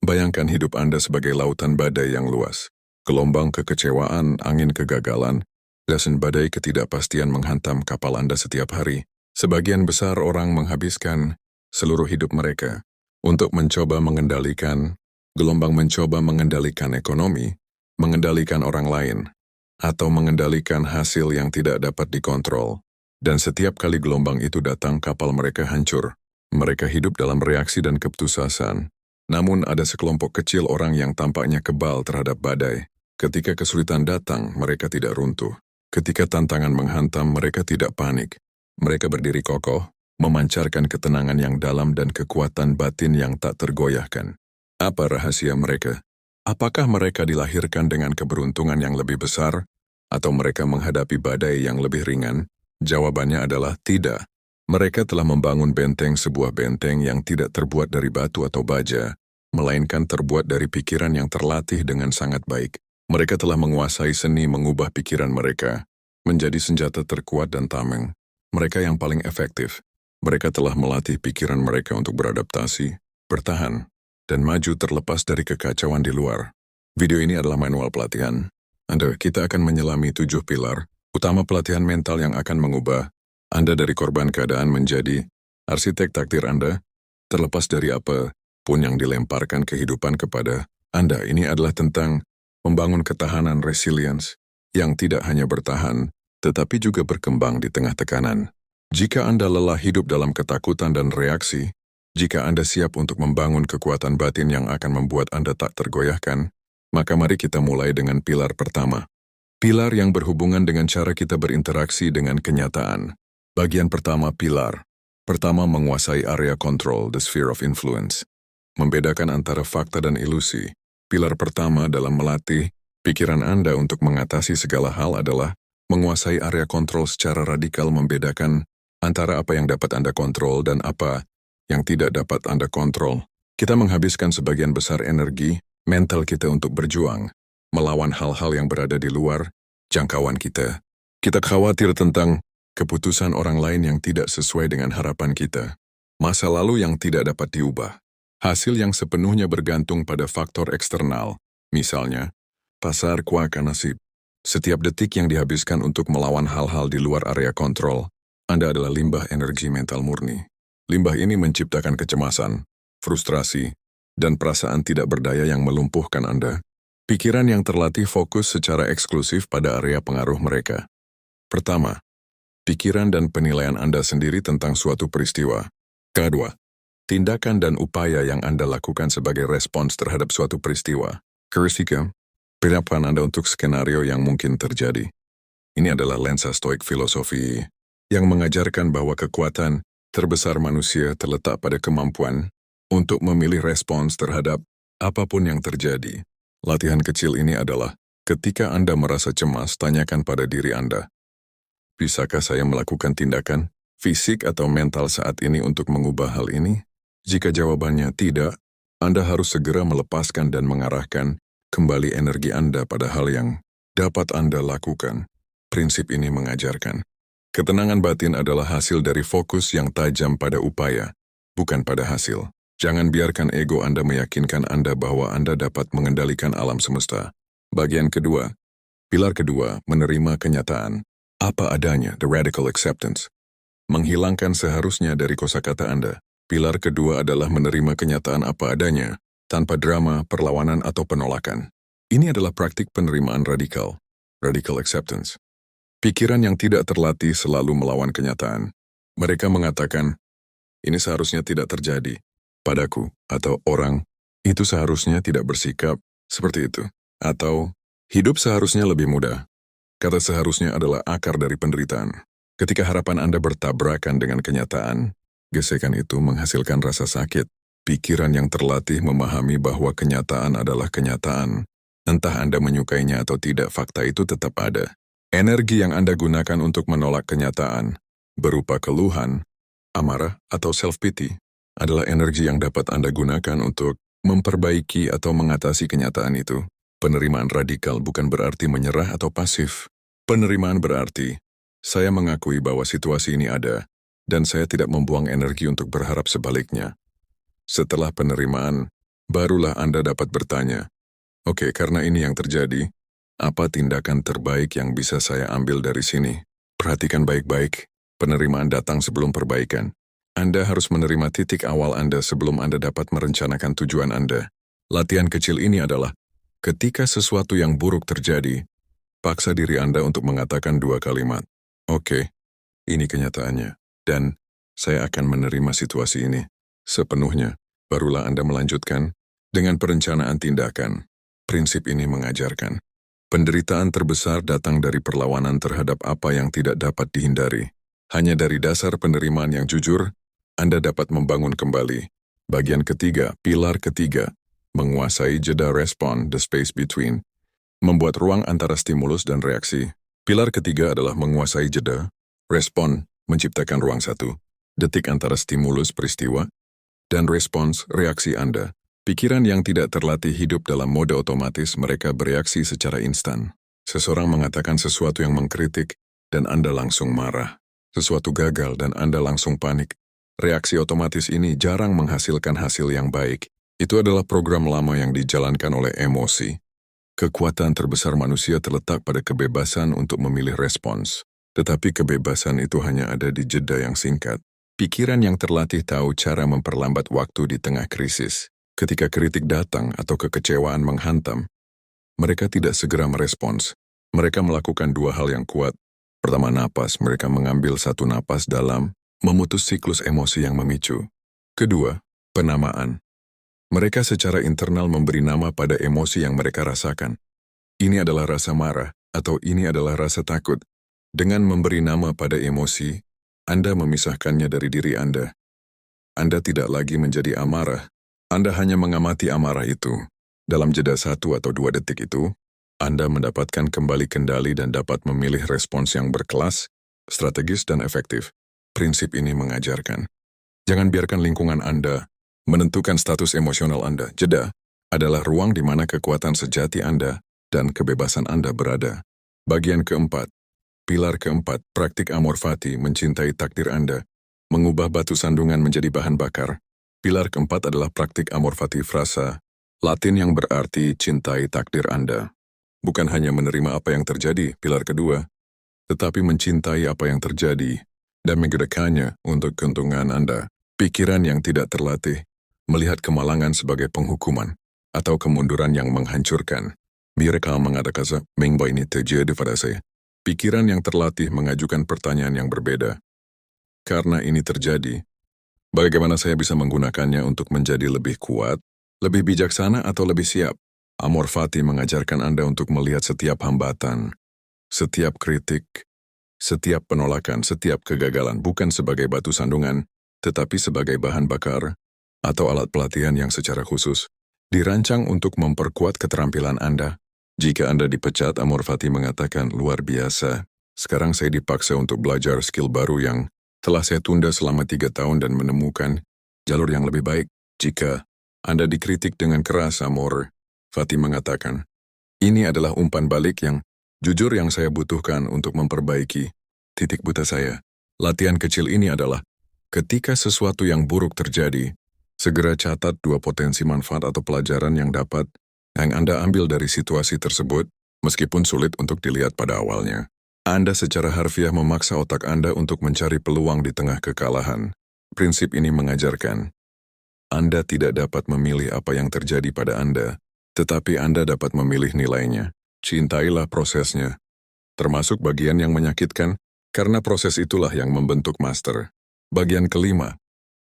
Bayangkan hidup Anda sebagai lautan badai yang luas. Gelombang kekecewaan, angin kegagalan, lesan badai ketidakpastian menghantam kapal Anda setiap hari. Sebagian besar orang menghabiskan seluruh hidup mereka untuk mencoba mengendalikan gelombang, mencoba mengendalikan ekonomi, mengendalikan orang lain, atau mengendalikan hasil yang tidak dapat dikontrol. Dan setiap kali gelombang itu datang, kapal mereka hancur. Mereka hidup dalam reaksi dan keputusasaan. Namun ada sekelompok kecil orang yang tampaknya kebal terhadap badai. Ketika kesulitan datang, mereka tidak runtuh. Ketika tantangan menghantam, mereka tidak panik. Mereka berdiri kokoh, memancarkan ketenangan yang dalam dan kekuatan batin yang tak tergoyahkan. Apa rahasia mereka? Apakah mereka dilahirkan dengan keberuntungan yang lebih besar, atau mereka menghadapi badai yang lebih ringan? Jawabannya adalah tidak. Mereka telah membangun benteng, sebuah benteng yang tidak terbuat dari batu atau baja, melainkan terbuat dari pikiran yang terlatih dengan sangat baik. Mereka telah menguasai seni mengubah pikiran mereka menjadi senjata terkuat dan tameng. Mereka yang paling efektif. Mereka telah melatih pikiran mereka untuk beradaptasi, bertahan, dan maju terlepas dari kekacauan di luar. Video ini adalah manual pelatihan. Kita akan menyelami 7 pilar utama pelatihan mental yang akan mengubah Anda dari korban keadaan menjadi arsitek takdir Anda, terlepas dari apa pun yang dilemparkan kehidupan kepada Anda. Ini adalah tentang membangun ketahanan resilience yang tidak hanya bertahan, tetapi juga berkembang di tengah tekanan. Jika Anda lelah hidup dalam ketakutan dan reaksi, jika Anda siap untuk membangun kekuatan batin yang akan membuat Anda tak tergoyahkan, maka mari kita mulai dengan pilar pertama. Pilar yang berhubungan dengan cara kita berinteraksi dengan kenyataan. Bagian pertama, pilar. Pertama, menguasai area kontrol, the sphere of influence. Membedakan antara fakta dan ilusi. Pilar pertama dalam melatih pikiran Anda untuk mengatasi segala hal adalah menguasai area kontrol secara radikal, membedakan antara apa yang dapat Anda kontrol dan apa yang tidak dapat Anda kontrol. Kita menghabiskan sebagian besar energi mental kita untuk berjuang, melawan hal-hal yang berada di luar jangkauan kita. Kita khawatir tentang keputusan orang lain yang tidak sesuai dengan harapan kita. Masa lalu yang tidak dapat diubah. Hasil yang sepenuhnya bergantung pada faktor eksternal. Misalnya, pasar, kuaka, nasib. Setiap detik yang dihabiskan untuk melawan hal-hal di luar area kontrol, Anda adalah limbah energi mental murni. Limbah ini menciptakan kecemasan, frustrasi, dan perasaan tidak berdaya yang melumpuhkan Anda. Pikiran yang terlatih fokus secara eksklusif pada area pengaruh mereka. Pertama, pikiran dan penilaian Anda sendiri tentang suatu peristiwa. Kedua, tindakan dan upaya yang Anda lakukan sebagai respons terhadap suatu peristiwa. Ketiga, penerapan Anda untuk skenario yang mungkin terjadi. Ini adalah lensa stoik filosofi yang mengajarkan bahwa kekuatan terbesar manusia terletak pada kemampuan untuk memilih respons terhadap apapun yang terjadi. Latihan kecil ini adalah, ketika Anda merasa cemas, tanyakan pada diri Anda, bisakah saya melakukan tindakan fisik atau mental saat ini untuk mengubah hal ini? Jika jawabannya tidak, Anda harus segera melepaskan dan mengarahkan kembali energi Anda pada hal yang dapat Anda lakukan. Prinsip ini mengajarkan, ketenangan batin adalah hasil dari fokus yang tajam pada upaya, bukan pada hasil. Jangan biarkan ego Anda meyakinkan Anda bahwa Anda dapat mengendalikan alam semesta. Bagian kedua, pilar kedua, menerima kenyataan. Apa adanya, the radical acceptance. Menghilangkan seharusnya dari kosakata Anda. Pilar kedua adalah menerima kenyataan apa adanya, tanpa drama, perlawanan, atau penolakan. Ini adalah praktik penerimaan radikal, radical acceptance. Pikiran yang tidak terlatih selalu melawan kenyataan. Mereka mengatakan, ini seharusnya tidak terjadi padaku, atau orang itu seharusnya tidak bersikap seperti itu, atau hidup seharusnya lebih mudah. Kata seharusnya adalah akar dari penderitaan. Ketika harapan Anda bertabrakan dengan kenyataan, gesekan itu menghasilkan rasa sakit. Pikiran yang terlatih memahami bahwa kenyataan adalah kenyataan. Entah Anda menyukainya atau tidak, fakta itu tetap ada. Energi yang Anda gunakan untuk menolak kenyataan, berupa keluhan, amarah, atau self-pity, adalah energi yang dapat Anda gunakan untuk memperbaiki atau mengatasi kenyataan itu. Penerimaan radikal bukan berarti menyerah atau pasif. Penerimaan berarti, saya mengakui bahwa situasi ini ada, dan saya tidak membuang energi untuk berharap sebaliknya. Setelah penerimaan, Barulah Anda dapat bertanya, oke, karena ini yang terjadi, apa tindakan terbaik yang bisa saya ambil dari sini? Perhatikan baik-baik, penerimaan datang sebelum perbaikan. Anda harus menerima titik awal Anda sebelum Anda dapat merencanakan tujuan Anda. Latihan kecil ini adalah, ketika sesuatu yang buruk terjadi, paksa diri Anda untuk mengatakan 2 kalimat. Oke, ini kenyataannya, dan saya akan menerima situasi ini sepenuhnya. Barulah Anda melanjutkan dengan perencanaan tindakan. Prinsip ini mengajarkan, penderitaan terbesar datang dari perlawanan terhadap apa yang tidak dapat dihindari. Hanya dari dasar penerimaan yang jujur, Anda dapat membangun kembali. Bagian ketiga, pilar ketiga, menguasai jeda respon, the space between. Membuat ruang antara stimulus dan reaksi. Pilar ketiga adalah menguasai jeda, respon, menciptakan ruang 1 detik antara stimulus peristiwa, dan respons reaksi Anda. Pikiran yang tidak terlatih hidup dalam mode otomatis, mereka bereaksi secara instan. Seseorang mengatakan sesuatu yang mengkritik, dan Anda langsung marah. Sesuatu gagal dan Anda langsung panik. Reaksi otomatis ini jarang menghasilkan hasil yang baik. Itu adalah program lama yang dijalankan oleh emosi. Kekuatan terbesar manusia terletak pada kebebasan untuk memilih respons. Tetapi kebebasan itu hanya ada di jeda yang singkat. Pikiran yang terlatih tahu cara memperlambat waktu di tengah krisis. Ketika kritik datang atau kekecewaan menghantam, mereka tidak segera merespons. Mereka melakukan 2 hal yang kuat. Pertama, napas. Mereka mengambil 1 napas dalam, memutus siklus emosi yang memicu. Kedua, penamaan. Mereka secara internal memberi nama pada emosi yang mereka rasakan. Ini adalah rasa marah, atau ini adalah rasa takut. Dengan memberi nama pada emosi, Anda memisahkannya dari diri Anda. Anda tidak lagi menjadi amarah. Anda hanya mengamati amarah itu. Dalam jeda 1 atau 2 detik itu, Anda mendapatkan kembali kendali dan dapat memilih respons yang berkelas, strategis, dan efektif. Prinsip ini mengajarkan, jangan biarkan lingkungan Anda menentukan status emosional Anda. Jeda adalah ruang di mana kekuatan sejati Anda dan kebebasan Anda berada. Bagian keempat, pilar keempat, praktik amor fati, mencintai takdir Anda, mengubah batu sandungan menjadi bahan bakar. Pilar keempat adalah praktik amor fati, frasa Latin yang berarti cintai takdir Anda. Bukan hanya menerima apa yang terjadi, pilar kedua, tetapi mencintai apa yang terjadi dan menggunakannya untuk keuntungan Anda. Pikiran yang tidak terlatih melihat kemalangan sebagai penghukuman atau kemunduran yang menghancurkan. Mereka mengatakan, mengapa ini terjadi pada saya? Pikiran yang terlatih mengajukan pertanyaan yang berbeda. Karena ini terjadi, bagaimana saya bisa menggunakannya untuk menjadi lebih kuat, lebih bijaksana, atau lebih siap? Amor fati mengajarkan Anda untuk melihat setiap hambatan, setiap kritik, setiap penolakan, setiap kegagalan bukan sebagai batu sandungan, tetapi sebagai bahan bakar atau alat pelatihan yang secara khusus dirancang untuk memperkuat keterampilan Anda. Jika Anda dipecat, amor fati mengatakan, luar biasa. Sekarang saya dipaksa untuk belajar skill baru yang telah saya tunda selama 3 tahun dan menemukan jalur yang lebih baik. Jika Anda dikritik dengan keras, amor fati mengatakan, ini adalah umpan balik yang jujur yang saya butuhkan untuk memperbaiki titik buta saya. Latihan kecil ini adalah, ketika sesuatu yang buruk terjadi, segera catat 2 potensi manfaat atau pelajaran yang Anda ambil dari situasi tersebut, meskipun sulit untuk dilihat pada awalnya. Anda secara harfiah memaksa otak Anda untuk mencari peluang di tengah kekalahan. Prinsip ini mengajarkan, Anda tidak dapat memilih apa yang terjadi pada Anda, tetapi Anda dapat memilih nilainya. Cintailah prosesnya, termasuk bagian yang menyakitkan, karena proses itulah yang membentuk master. Bagian kelima,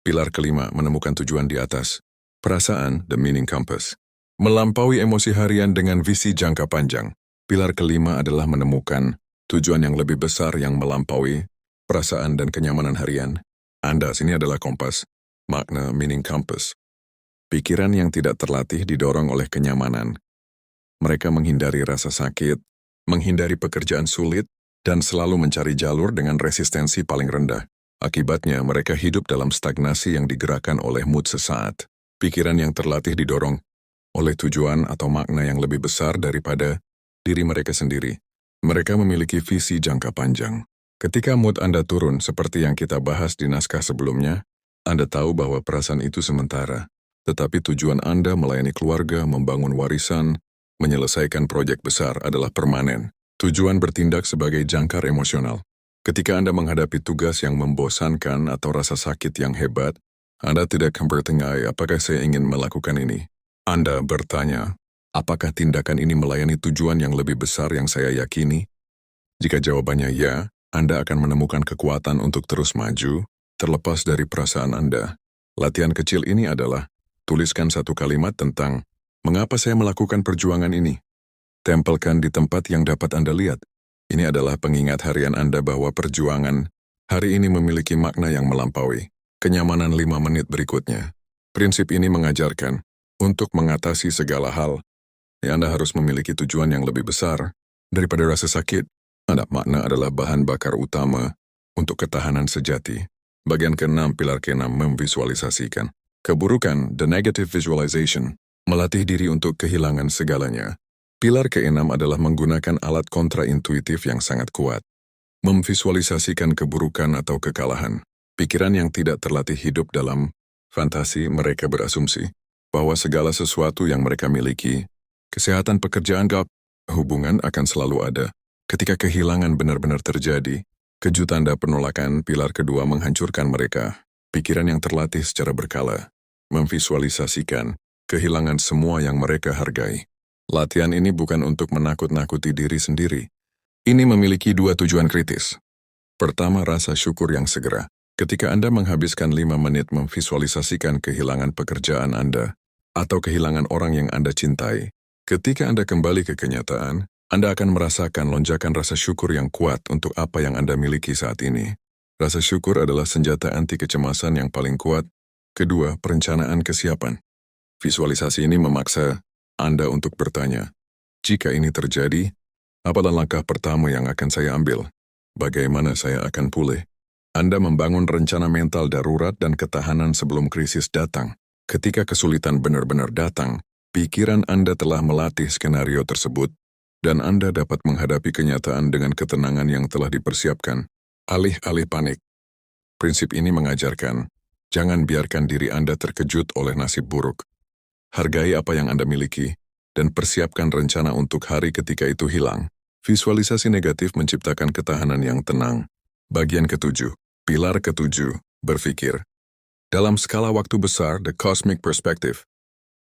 pilar kelima, menemukan tujuan di atas. Perasaan, the meaning compass. Melampaui emosi harian dengan visi jangka panjang. Pilar kelima adalah menemukan tujuan yang lebih besar yang melampaui perasaan dan kenyamanan harian. Anda, sini adalah kompas, makna, meaning compass. Pikiran yang tidak terlatih didorong oleh kenyamanan. Mereka menghindari rasa sakit, menghindari pekerjaan sulit, dan selalu mencari jalur dengan resistensi paling rendah. Akibatnya, mereka hidup dalam stagnasi yang digerakkan oleh mood sesaat. Pikiran yang terlatih didorong oleh tujuan atau makna yang lebih besar daripada diri mereka sendiri. Mereka memiliki visi jangka panjang. Ketika mood Anda turun seperti yang kita bahas di naskah sebelumnya, Anda tahu bahwa perasaan itu sementara, Tetapi tujuan Anda melayani keluarga, membangun warisan, menyelesaikan proyek besar adalah permanen. Tujuan bertindak sebagai jangkar emosional. Ketika Anda menghadapi tugas yang membosankan atau rasa sakit yang hebat, Anda tidak akan bertanya, apakah saya ingin melakukan ini? Anda bertanya, apakah tindakan ini melayani tujuan yang lebih besar yang saya yakini? Jika jawabannya ya, Anda akan menemukan kekuatan untuk terus maju, terlepas dari perasaan Anda. Latihan kecil ini adalah, tuliskan satu kalimat tentang, mengapa saya melakukan perjuangan ini? Tempelkan di tempat yang dapat Anda lihat. Ini adalah pengingat harian Anda bahwa perjuangan hari ini memiliki makna yang melampaui kenyamanan 5 menit berikutnya. Prinsip ini mengajarkan, untuk mengatasi segala hal, Anda harus memiliki tujuan yang lebih besar daripada rasa sakit. Makna adalah bahan bakar utama untuk ketahanan sejati. Bagian ke-6, pilar ke-6, memvisualisasikan. Keburukan, the negative visualization, melatih diri untuk kehilangan segalanya. Pilar ke-6 adalah menggunakan alat kontraintuitif yang sangat kuat. Memvisualisasikan keburukan atau kekalahan. Pikiran yang tidak terlatih hidup dalam fantasi, mereka berasumsi bahwa segala sesuatu yang mereka miliki, kesehatan, pekerjaan, hubungan akan selalu ada. Ketika kehilangan benar-benar terjadi, kejutan dan penolakan pilar kedua menghancurkan mereka. Pikiran yang terlatih secara berkala, memvisualisasikan kehilangan semua yang mereka hargai. Latihan ini bukan untuk menakut-nakuti diri sendiri. Ini memiliki 2 tujuan kritis. Pertama, rasa syukur yang segera. Ketika Anda menghabiskan 5 menit memvisualisasikan kehilangan pekerjaan Anda, atau kehilangan orang yang Anda cintai, ketika Anda kembali ke kenyataan, Anda akan merasakan lonjakan rasa syukur yang kuat untuk apa yang Anda miliki saat ini. Rasa syukur adalah senjata anti kecemasan yang paling kuat. Kedua, perencanaan kesiapan. Visualisasi ini memaksa Anda untuk bertanya, jika ini terjadi, apalah langkah pertama yang akan saya ambil? Bagaimana saya akan pulih? Anda membangun rencana mental darurat dan ketahanan sebelum krisis datang. Ketika kesulitan benar-benar datang, pikiran Anda telah melatih skenario tersebut, dan Anda dapat menghadapi kenyataan dengan ketenangan yang telah dipersiapkan. Alih-alih panik. Prinsip ini mengajarkan, jangan biarkan diri Anda terkejut oleh nasib buruk. Hargai apa yang Anda miliki, dan persiapkan rencana untuk hari ketika itu hilang. Visualisasi negatif menciptakan ketahanan yang tenang. Bagian ke-7, pilar ke-7, berpikir. Dalam skala waktu besar, the cosmic perspective,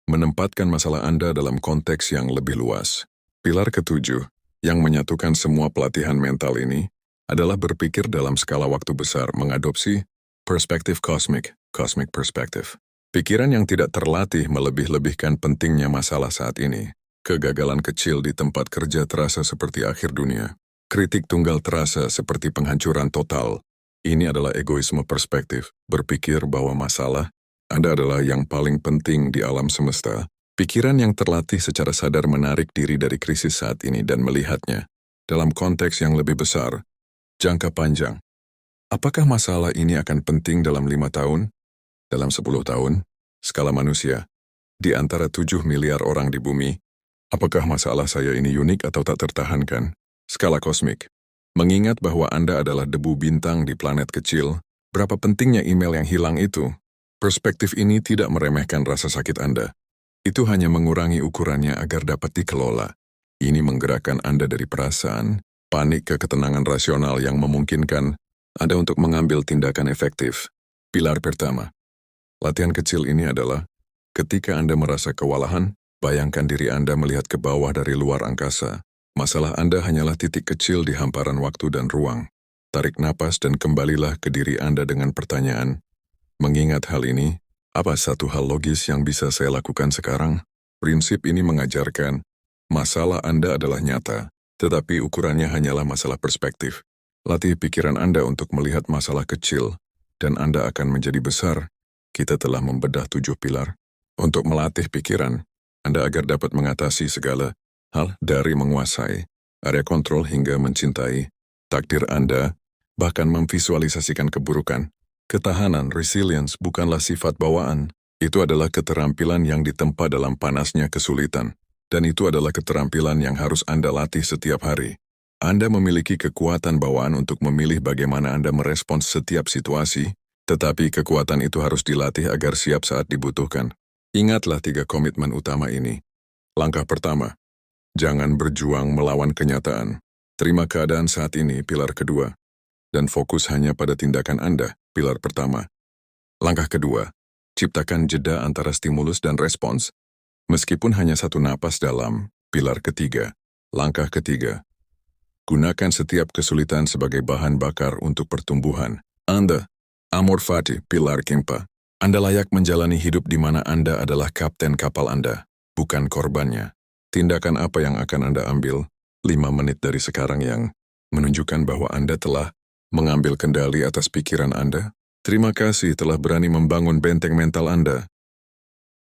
menempatkan masalah Anda dalam konteks yang lebih luas. Pilar ke-7, yang menyatukan semua pelatihan mental ini, adalah berpikir dalam skala waktu besar, mengadopsi perspektif cosmic perspective. Pikiran yang tidak terlatih melebih-lebihkan pentingnya masalah saat ini. Kegagalan kecil di tempat kerja terasa seperti akhir dunia. Kritik tunggal terasa seperti penghancuran total. Ini adalah egoisme perspektif, berpikir bahwa masalah Anda adalah yang paling penting di alam semesta. Pikiran yang terlatih secara sadar menarik diri dari krisis saat ini dan melihatnya dalam konteks yang lebih besar, jangka panjang. Apakah masalah ini akan penting dalam 5 tahun? Dalam 10 tahun? Skala manusia. Di antara 7 miliar orang di bumi, apakah masalah saya ini unik atau tak tertahankan? Skala kosmik. Mengingat bahwa Anda adalah debu bintang di planet kecil, berapa pentingnya email yang hilang itu? Perspektif ini tidak meremehkan rasa sakit Anda. Itu hanya mengurangi ukurannya agar dapat dikelola. Ini menggerakkan Anda dari perasaan, panik ke ketenangan rasional yang memungkinkan Anda untuk mengambil tindakan efektif. Pilar pertama. Latihan kecil ini adalah, ketika Anda merasa kewalahan, bayangkan diri Anda melihat ke bawah dari luar angkasa. Masalah Anda hanyalah titik kecil di hamparan waktu dan ruang. Tarik napas dan kembalilah ke diri Anda dengan pertanyaan. Mengingat hal ini, apa satu hal logis yang bisa saya lakukan sekarang? Prinsip ini mengajarkan, masalah Anda adalah nyata, tetapi ukurannya hanyalah masalah perspektif. Latih pikiran Anda untuk melihat masalah kecil, dan Anda akan menjadi besar. Kita telah membedah 7 pilar. Untuk melatih pikiran Anda agar dapat mengatasi segala hal dari menguasai, area kontrol hingga mencintai, takdir Anda, bahkan memvisualisasikan keburukan. Ketahanan, resilience, bukanlah sifat bawaan. Itu adalah keterampilan yang ditempa dalam panasnya kesulitan. Dan itu adalah keterampilan yang harus Anda latih setiap hari. Anda memiliki kekuatan bawaan untuk memilih bagaimana Anda merespons setiap situasi, tetapi kekuatan itu harus dilatih agar siap saat dibutuhkan. Ingatlah 3 komitmen utama ini. Langkah pertama, jangan berjuang melawan kenyataan. Terima keadaan saat ini, pilar kedua, dan fokus hanya pada tindakan Anda, pilar pertama. Langkah kedua, ciptakan jeda antara stimulus dan respons, meskipun hanya satu napas dalam, pilar ketiga. Langkah ketiga, gunakan setiap kesulitan sebagai bahan bakar untuk pertumbuhan. Anda, amor fati, pilar keempat. Anda layak menjalani hidup di mana Anda adalah kapten kapal Anda, bukan korbannya. Tindakan apa yang akan Anda ambil 5 menit dari sekarang yang menunjukkan bahwa Anda telah mengambil kendali atas pikiran Anda? Terima kasih telah berani membangun benteng mental Anda.